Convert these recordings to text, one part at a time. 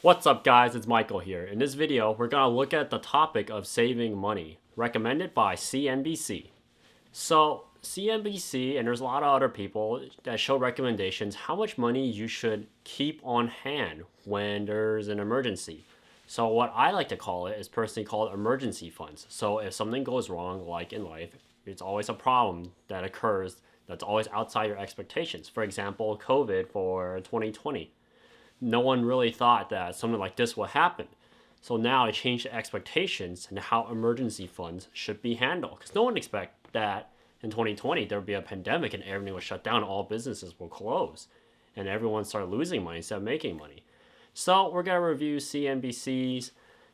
What's up guys, it's Michael here. In this video, we're going to look at the topic of saving money, recommended by CNBC. So CNBC, and there's a lot of other people that show recommendations how much money you should keep on hand when there's an emergency. So what I like to call it is personally called emergency funds. So if something goes wrong, like in life, it's always a problem that occurs that's always outside your expectations. For example, COVID for 2020. No one really thought that something like this would happen. So now I changed the expectations and how emergency funds should be handled. Because no one expected that in 2020 there would be a pandemic and everything was shut down, all businesses will close, and everyone started losing money instead of making money. So we're going to review CNBC's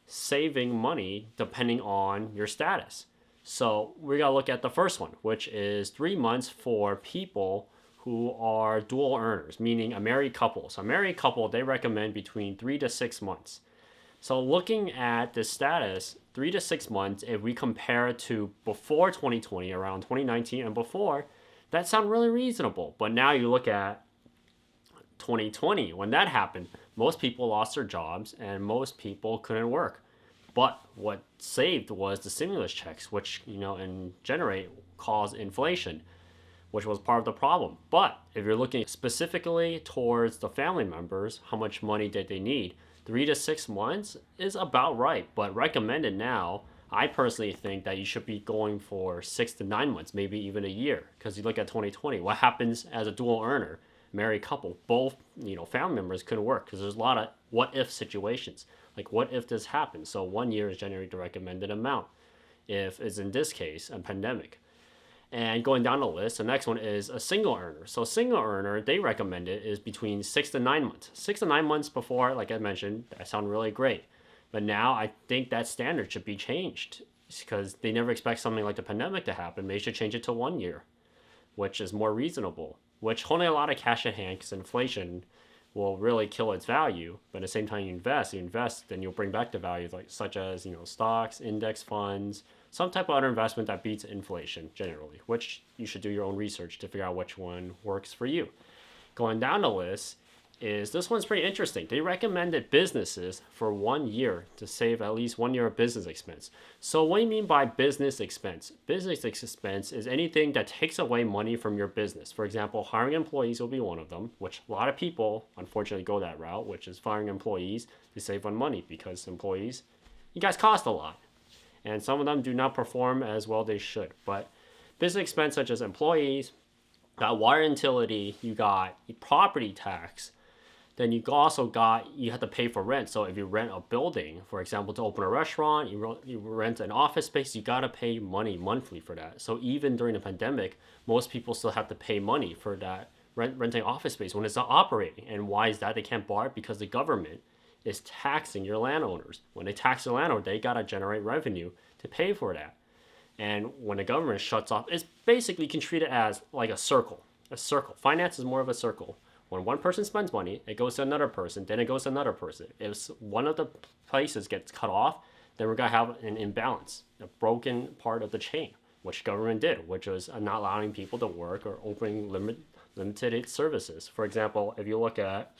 saving money depending on your status. So we're going to look at the first one, which is 3 months for people who are dual earners, meaning a married couple. So a married couple, they recommend between 3 to 6 months. So looking at the status, 3 to 6 months, if we compare it to before 2020, around 2019 and before, that sounds really reasonable. But now you look at 2020, when that happened, most people lost their jobs and most people couldn't work. But what saved was the stimulus checks, which, and generate cause inflation, which was part of the problem. But if you're looking specifically towards the family members, how much money did they need? 3 to 6 months is about right, but recommended now, I personally think that you should be going for 6 to 9 months, maybe even a year. Because you look at 2020, what happens as a dual earner, married couple, both family members couldn't work because there's a lot of what if situations. Like what if this happens? So 1 year is generally the recommended amount. If it's in this case, a pandemic. And going down the list, the next one is a single earner. So single earner, they recommend it is between 6 to 9 months. 6 to 9 months before, like I mentioned, that sounded really great. But now I think that standard should be changed because they never expect something like the pandemic to happen. They should change it to 1 year, which is more reasonable, which holding a lot of cash at hand because inflation will really kill its value. But at the same time you invest, then you'll bring back the values such as, stocks, index funds, some type of other investment that beats inflation generally, which you should do your own research to figure out which one works for you. Going down the list is this one's pretty interesting. They recommended businesses for 1 year to save at least 1 year of business expense. So what do you mean by business expense? Business expense is anything that takes away money from your business. For example, hiring employees will be one of them, which a lot of people unfortunately go that route, which is firing employees to save on money because employees, you guys cost a lot. And some of them do not perform as well they should. But business expense such as employees, got water and utility, you got property tax, then you have to pay for rent. So if you rent a building, for example, to open a restaurant, you rent an office space, you got to pay money monthly for that. So even during the pandemic, most people still have to pay money for that renting office space when it's not operating. And why is that? They can't borrow it because the government is taxing your landowners. When they tax the landowner, they got to generate revenue to pay for that. And when the government shuts off, it's basically you can treat it as like a circle. A circle. Finance is more of a circle. When one person spends money, it goes to another person, then it goes to another person. If one of the places gets cut off, then we're going to have an imbalance, a broken part of the chain, which government did, which was not allowing people to work or opening limited services. For example, if you look at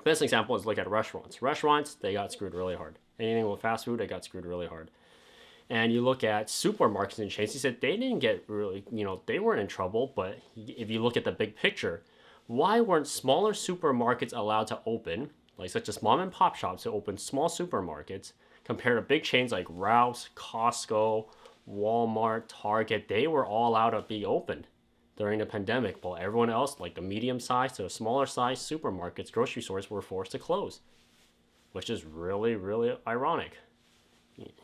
best example is look at restaurants. Restaurants, they got screwed really hard. Anything with fast food, they got screwed really hard. And you look at supermarkets and chains, he said they didn't get really, they weren't in trouble. But if you look at the big picture, why weren't smaller supermarkets allowed to open, like such as mom and pop shops to open small supermarkets, compared to big chains like Ralph's, Costco, Walmart, Target? They were all allowed to be open during the pandemic, while everyone else, like the medium-sized to the smaller-sized supermarkets, grocery stores, were forced to close, which is really, really ironic.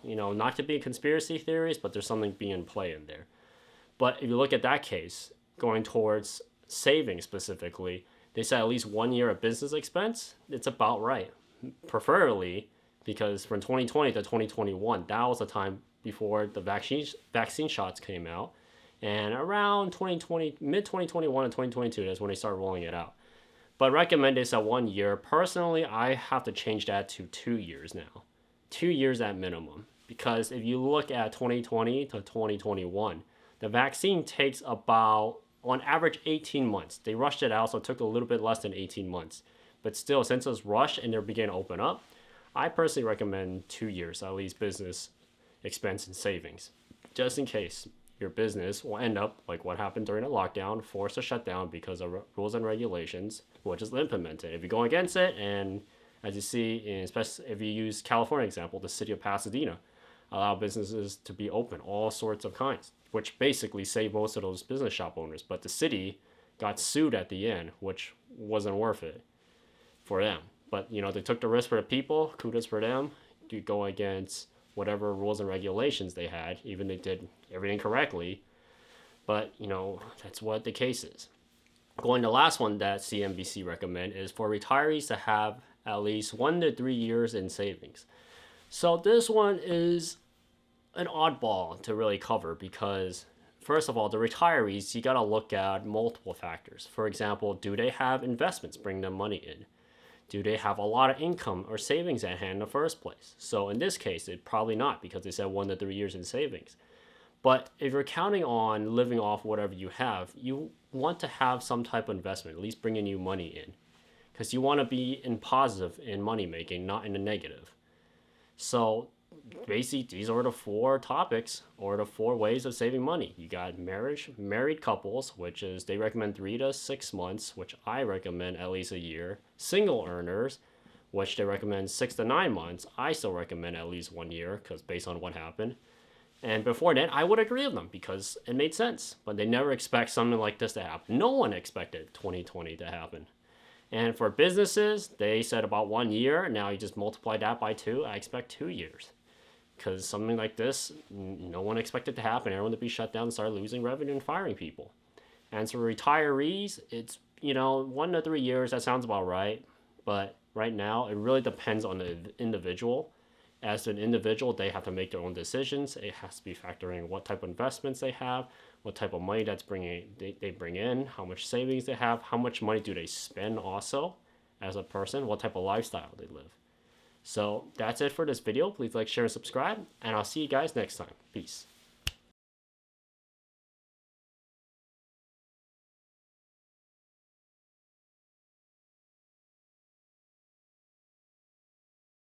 Not to be conspiracy theories, but there's something being in play in there. But if you look at that case, going towards saving specifically, they said at least 1 year of business expense, it's about right. Preferably, because from 2020 to 2021, that was the time before the vaccine shots came out. And around 2020, mid-2021 and 2022, that's when they start rolling it out. But recommend this at 1 year. Personally, I have to change that to 2 years now. 2 years at minimum. Because if you look at 2020 to 2021, the vaccine takes about, on average, 18 months. They rushed it out, so it took a little bit less than 18 months. But still, since it's rushed and they're beginning to open up, I personally recommend 2 years, at least business expense and savings, just in case your business will end up like what happened during the lockdown, forced to shut down because of rules and regulations, which is implemented. If you go against it, and as you see, especially if you use California example, the city of Pasadena, allow businesses to be open, all sorts of kinds, which basically saved most of those business shop owners. But the city got sued at the end, which wasn't worth it for them. But they took the risk for the people. Kudos for them. To go against whatever rules and regulations they had, even they did everything correctly. But that's what the case is. Going to the last one that CNBC recommend is for retirees to have at least 1 to 3 years in savings. So this one is an oddball to really cover because, first of all, the retirees, you got to look at multiple factors. For example, do they have investments bring them money in? Do they have a lot of income or savings at hand in the first place? So in this case, it probably not, because they said 1 to 3 years in savings. But if you're counting on living off whatever you have, you want to have some type of investment, at least bringing you money in, because you want to be in positive in money making, not in the negative. So basically, these are the 4 topics or the 4 ways of saving money. You got married couples, which is they recommend 3 to 6 months, which I recommend at least a year. Single earners, which they recommend 6 to 9 months. I still recommend at least 1 year, because based on what happened. And before that, I would agree with them because it made sense. But they never expect something like this to happen. No one expected 2020 to happen. And for businesses, they said about 1 year. Now you just multiply that by 2. I expect 2 years. Because something like this, no one expected to happen. Everyone to be shut down and start losing revenue and firing people. And for retirees, it's, 1 to 3 years. That sounds about right. But right now, it really depends on the individual. As an individual, they have to make their own decisions. It has to be factoring what type of investments they have, what type of money they bring in, how much savings they have, how much money do they spend also as a person, what type of lifestyle they live. So that's it for this video. Please like, share, and subscribe, and I'll see you guys next time. Peace.